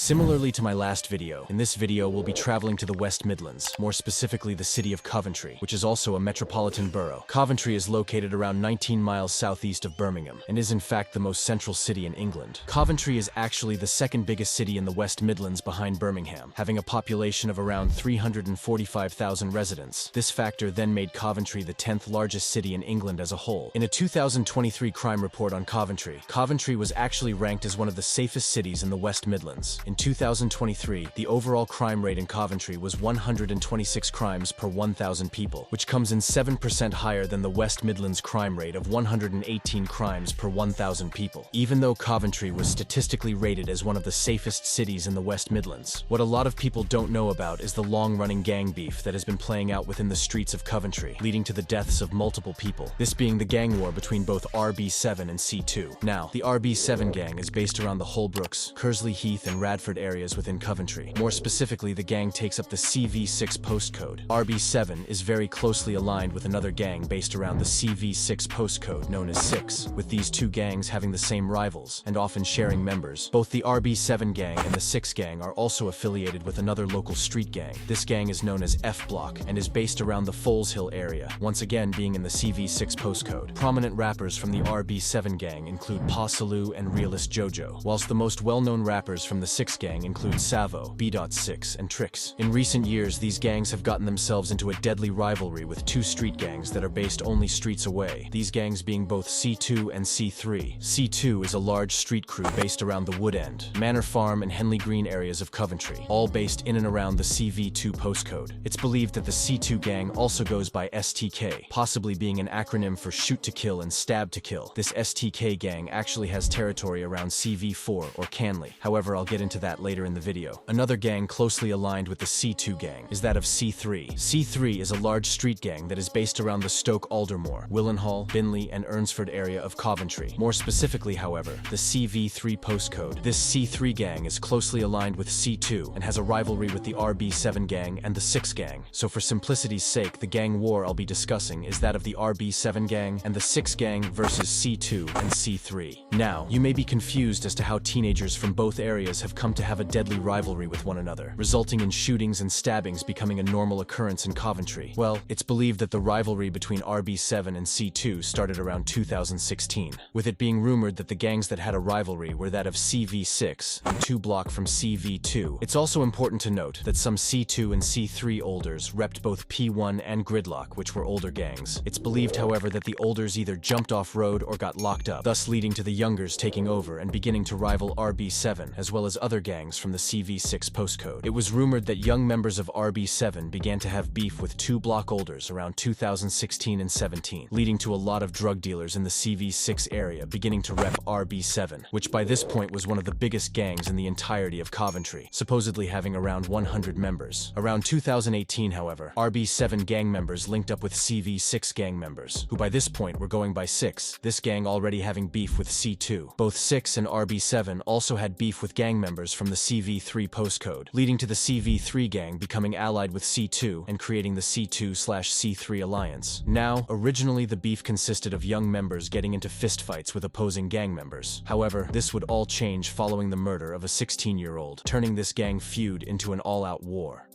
Similarly to my last video, in this video we'll be traveling to the West Midlands, more specifically the city of Coventry, which is also a metropolitan borough. Coventry is located around 19 miles southeast of Birmingham, and is in fact the most central city in England. Coventry is actually the second biggest city in the West Midlands behind Birmingham, having a population of around 345,000 residents. This factor then made Coventry the 10th largest city in England as a whole. In a 2023 crime report on Coventry, Coventry was actually ranked as one of the safest cities in the West Midlands. In 2023, the overall crime rate in Coventry was 126 crimes per 1,000 people, which comes in 7% higher than the West Midlands crime rate of 118 crimes per 1,000 people. Even though Coventry was statistically rated as one of the safest cities in the West Midlands, what a lot of people don't know about is the long-running gang beef that has been playing out within the streets of Coventry, leading to the deaths of multiple people, this being the gang war between both RB7 and C2. Now, the RB7 gang is based around the Holbrooks, Kersley Heath and Radford areas within Coventry. More specifically, the gang takes up the CV6 postcode. RB7 is very closely aligned with another gang based around the CV6 postcode known as 6, with these two gangs having the same rivals and often sharing members. Both the RB7 gang and the 6 gang are also affiliated with another local street gang. This gang is known as F Block and is based around the Foles Hill area, once again being in the CV6 postcode. Prominent rappers from the RB7 gang include Salieu and Realist Jojo, whilst the most well-known rappers from the 6 gang include Savo, mdot, and Tricks. In recent years, these gangs have gotten themselves into a deadly rivalry with two street gangs that are based only streets away, these gangs being both C2 and C3. C2 is a large street crew based around the Wood End, Manor Farm and Henley Green areas of Coventry, all based in and around the CV2 postcode. It's believed that the C2 gang also goes by STK, possibly being an acronym for Shoot to Kill and Stab to Kill. This STK gang actually has territory around CV4 or Canley, however I'll get into that later in the video. Another gang closely aligned with the C2 gang is that of C3. C3 is a large street gang that is based around the Stoke Aldermore, Willenhall, Binley, and Ernsford area of Coventry. More specifically, however, the CV3 postcode. This C3 gang is closely aligned with C2 and has a rivalry with the RB7 gang and the 6 gang. So for simplicity's sake, the gang war I'll be discussing is that of the RB7 gang and the 6 gang versus C2 and C3. Now, you may be confused as to how teenagers from both areas have come to have a deadly rivalry with one another, resulting in shootings and stabbings becoming a normal occurrence in Coventry. Well, it's believed that the rivalry between RB7 and C2 started around 2016, with it being rumored that the gangs that had a rivalry were that of CV6 and 2 block from CV2. It's also important to note that some C2 and C3 olders repped both P1 and Gridlock, which were older gangs. It's believed, however, that the olders either jumped off road or got locked up, thus leading to the youngers taking over and beginning to rival RB7 as well as other gangs from the CV6 postcode. It was rumored that young members of RB7 began to have beef with 2 block olders around 2016 and 17, leading to a lot of drug dealers in the CV6 area beginning to rep RB7, which by this point was one of the biggest gangs in the entirety of Coventry, supposedly having around 100 members. Around 2018, however, RB7 gang members linked up with CV6 gang members, who by this point were going by 6, this gang already having beef with C2. Both 6 and RB7 also had beef with gang members from the CV3 postcode, leading to the CV3 gang becoming allied with C2 and creating the C2/C3 alliance. Now, originally the beef consisted of young members getting into fistfights with opposing gang members. However, this would all change following the murder of a 16-year-old, turning this gang feud into an all-out war.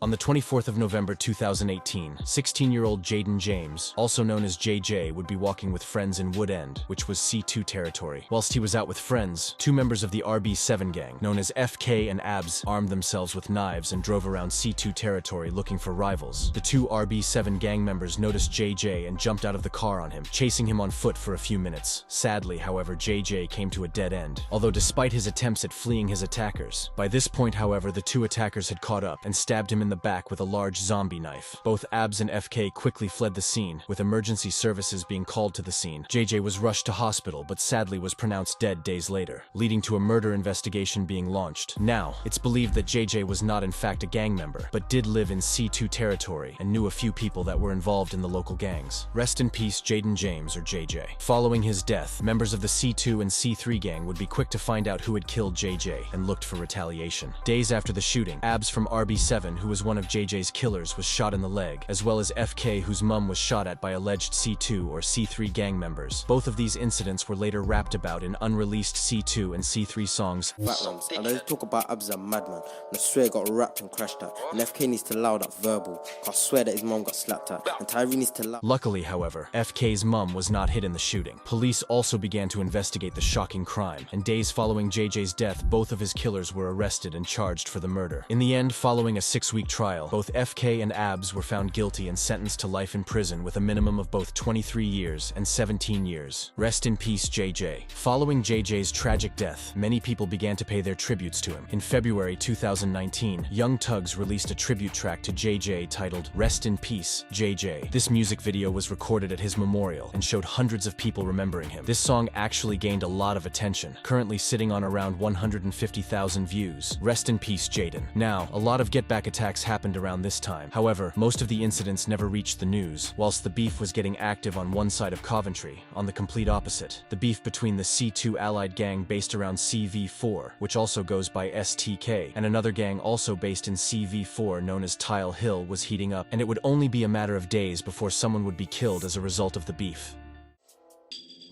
On the 24th of November 2018, 16-year-old Jaden James, also known as JJ, would be walking with friends in Wood End, which was C2 territory. Whilst he was out with friends, 2 members of the RB7 gang, known as FK and Abs, armed themselves with knives and drove around C2 territory looking for rivals. The 2 RB7 gang members noticed JJ and jumped out of the car on him, chasing him on foot for a few minutes. Sadly, however, JJ came to a dead end, although despite his attempts at fleeing his attackers. By this point, however, the 2 attackers had caught up and stabbed him in the back with a large zombie knife. Both Abs and FK quickly fled the scene, with emergency services being called to the scene. JJ was rushed to hospital, but sadly was pronounced dead days later, leading to a murder investigation being launched. Now, it's believed that JJ was not in fact a gang member, but did live in C2 territory and knew a few people that were involved in the local gangs. Rest in peace, Jaden James, or JJ. Following his death, members of the C2 and C3 gang would be quick to find out who had killed JJ and looked for retaliation. Days after the shooting, Abs from RB7, who was was one of JJ's killers, was shot in the leg, as well as FK, whose mum was shot at by alleged C2 or C3 gang members. Both of these incidents were later rapped about in unreleased C2 and C3 songs. Backgrounds, and I talk about Abs and Madman, and I swear he got rapped and crashed at, and FK needs to allow that verbal, I swear that his mum got slapped at, and Tyree needs to allow. Luckily, however, FK's mum was not hit in the shooting. Police also began to investigate the shocking crime, and days following JJ's death, both of his killers were arrested and charged for the murder. In the end, following a 6-week trial, both FK and Abs were found guilty and sentenced to life in prison with a minimum of both 23 years and 17 years. Rest in peace, JJ. Following JJ's tragic death, many people began to pay their tributes to him. In February 2019, Young Tugs released a tribute track to JJ titled Rest in Peace, JJ. This music video was recorded at his memorial and showed hundreds of people remembering him. This song actually gained a lot of attention, currently sitting on around 150,000 views. Rest in peace, Jaden. Now, a lot of get-back attacks happened around this time. However, most of the incidents never reached the news, whilst the beef was getting active on one side of Coventry. On the complete opposite, the beef between the C2 allied gang based around CV4, which also goes by STK, and another gang also based in CV4 known as Tile Hill was heating up, and it would only be a matter of days before someone would be killed as a result of the beef.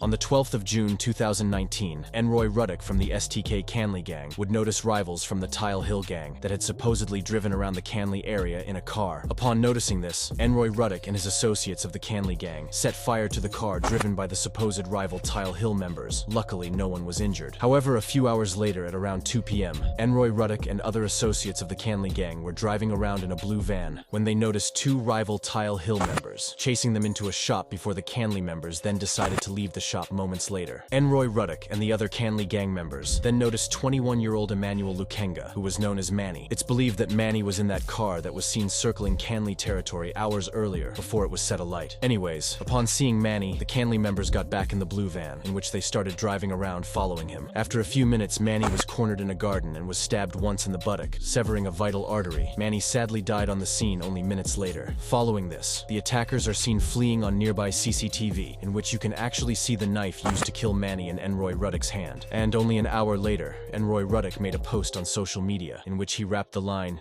On the 12th of June 2019, Enroy Ruddock from the STK Canley gang would notice rivals from the Tile Hill gang that had supposedly driven around the Canley area in a car. Upon noticing this, Enroy Ruddock and his associates of the Canley gang set fire to the car driven by the supposed rival Tile Hill members. Luckily, no one was injured. However, a few hours later at around 2 p.m., Enroy Ruddock and other associates of the Canley gang were driving around in a blue van when they noticed 2 rival Tile Hill members chasing them into a shop before the Canley members then decided to leave the shop moments later. Enroy Ruddock and the other Canley gang members then noticed 21-year-old Emmanuel Lukenga, who was known as Manny. It's believed that Manny was in that car that was seen circling Canley territory hours earlier before it was set alight. Anyways, upon seeing Manny, the Canley members got back in the blue van, in which they started driving around following him. After a few minutes, Manny was cornered in a garden and was stabbed once in the buttock, severing a vital artery. Manny sadly died on the scene only minutes later. Following this, the attackers are seen fleeing on nearby CCTV, in which you can actually see the knife used to kill Manny in Enroy Ruddock's hand. And only an hour later, Enroy Ruddock made a post on social media in which he rapped the line,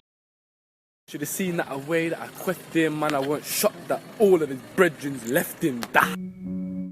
"Should have seen that away that I queft him, man, I weren't shocked that all of his brethren left him."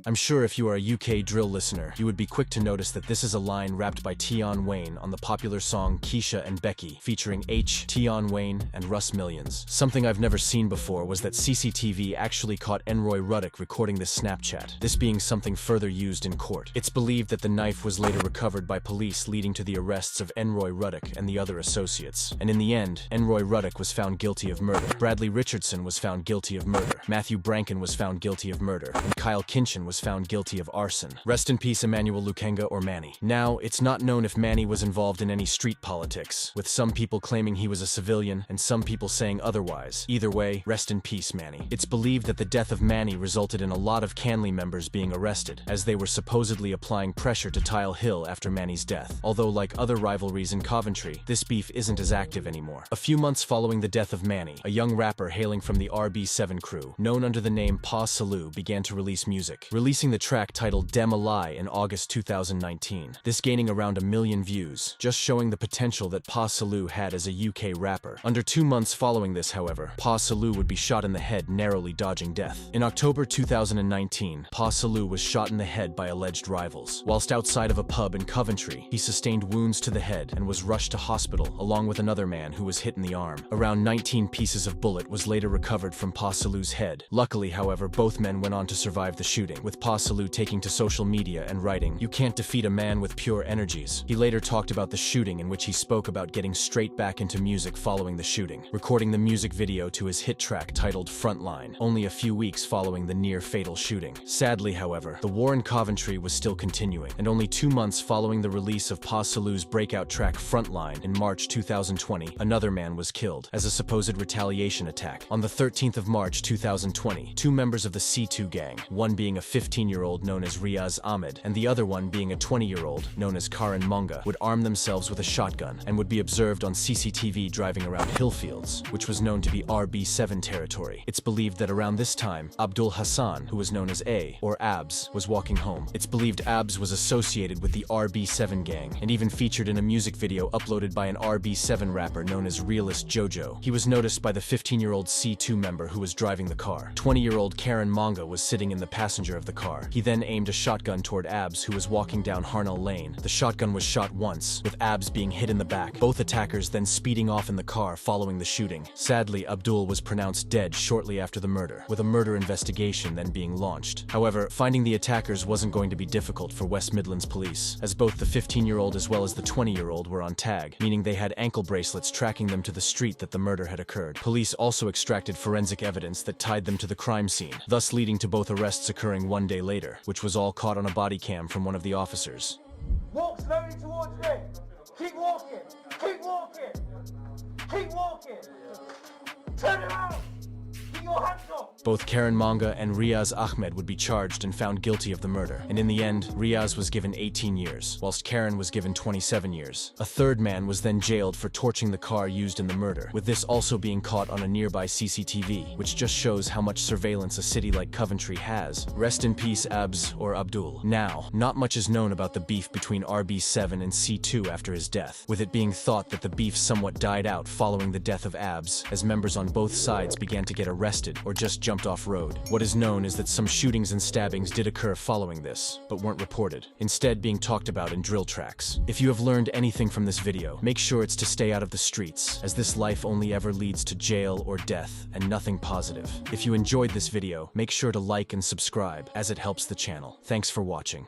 I'm sure if you are a UK drill listener, you would be quick to notice that this is a line rapped by Tion Wayne on the popular song Keisha and Becky, featuring Tion Wayne and Russ Millions. Something I've never seen before was that CCTV actually caught Enroy Ruddock recording this Snapchat, this being something further used in court. It's believed that the knife was later recovered by police, leading to the arrests of Enroy Ruddock and the other associates. And in the end, Enroy Ruddock was found guilty of murder, Bradley Richardson was found guilty of murder, Matthew Branken was found guilty of murder, and Kyle Kinchin was found guilty of arson. Rest in peace, Emmanuel Lukenga, or Manny. Now, it's not known if Manny was involved in any street politics, with some people claiming he was a civilian and some people saying otherwise. Either way, rest in peace, Manny. It's believed that the death of Manny resulted in a lot of Canley members being arrested, as they were supposedly applying pressure to Tile Hill after Manny's death. Although, like other rivalries in Coventry, this beef isn't as active anymore. A few months following the death of Manny, a young rapper hailing from the RB7 crew, known under the name Salieu, began to release music, releasing the track titled Dem a Lie in August 2019, this gaining around 1 million views, just showing the potential that Salieu had as a UK rapper. Under 2 months following this, however, Salieu would be shot in the head, narrowly dodging death. In October 2019, Salieu was shot in the head by alleged rivals. Whilst outside of a pub in Coventry, he sustained wounds to the head and was rushed to hospital along with another man who was hit in the arm. Around 19 pieces of bullet was later recovered from Salieu's head. Luckily, however, both men went on to survive the shooting, with Salieu taking to social media and writing, "You can't defeat a man with pure energies." He later talked about the shooting, in which he spoke about getting straight back into music following the shooting, recording the music video to his hit track titled Frontline, only a few weeks following the near-fatal shooting. Sadly, however, the war in Coventry was still continuing, and only 2 months following the release of Salieu's breakout track Frontline in March 2020, another man was killed as a supposed retaliation attack. On the 13th of March 2020, 2 members of the C2 gang, one being a 15-year-old known as Riaz Ahmed, and the other one being a 20-year-old known as Karan Monga, would arm themselves with a shotgun and would be observed on CCTV driving around Hillfields, which was known to be RB7 territory. It's believed that around this time, Abdul Hassan, who was known as A, or Abs, was walking home. It's believed Abs was associated with the RB7 gang, and even featured in a music video uploaded by an RB7 rapper known as Realist Jojo. He was noticed by the 15-year-old C2 member who was driving the car. 20-year-old Karan Monga was sitting in the passenger of the car. He then aimed a shotgun toward Abs, who was walking down Harnell Lane. The shotgun was shot once, with Abs being hit in the back, both attackers then speeding off in the car following the shooting. Sadly, Abdul was pronounced dead shortly after the murder, with a murder investigation then being launched. However, finding the attackers wasn't going to be difficult for West Midlands police, as both the 15-year-old as well as the 20-year-old were on tag, meaning they had ankle bracelets tracking them to the street that the murder had occurred. Police also extracted forensic evidence that tied them to the crime scene, thus leading to both arrests occurring one day later, which was all caught on a body cam from one of the officers. Walk slowly towards me. Keep walking. Keep walking. Keep walking. Turn around. Keep your hands up. Both Karan Monga and Riaz Ahmed would be charged and found guilty of the murder, and in the end, Riaz was given 18 years, whilst Karan was given 27 years. A third man was then jailed for torching the car used in the murder, with this also being caught on a nearby CCTV, which just shows how much surveillance a city like Coventry has. Rest in peace, Abs, or Abdul. Now, not much is known about the beef between RB7 and C2 after his death, with it being thought that the beef somewhat died out following the death of Abs, as members on both sides began to get arrested or just jumped off-road. What is known is that some shootings and stabbings did occur following this, but weren't reported, instead being talked about in drill tracks. If you have learned anything from this video, make sure it's to stay out of the streets, as this life only ever leads to jail or death, and nothing positive. If you enjoyed this video, make sure to like and subscribe, as it helps the channel. Thanks for watching.